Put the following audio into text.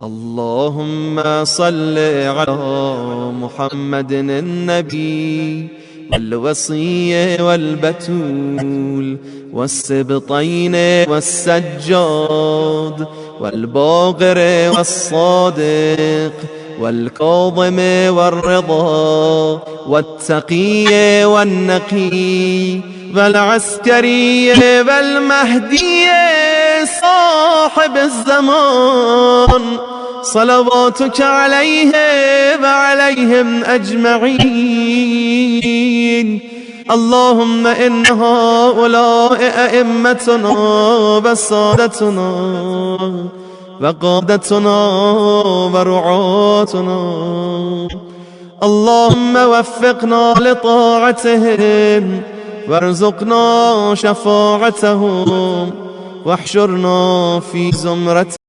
اللهم صل على محمد النبي والوصي والبتول والسبطين والسجاد والباقر والصادق والكاظم والرضا والتقي والنقي والعسكري والمهدي صاحب الزمان صلواتك عليه وعليهم أجمعين. اللهم إن هؤلاء أئمتنا وسادتنا وقادتنا ورعاتنا، اللهم وفقنا لطاعتهم وارزقنا شفاعتهم واحشرنا في زمرتهم.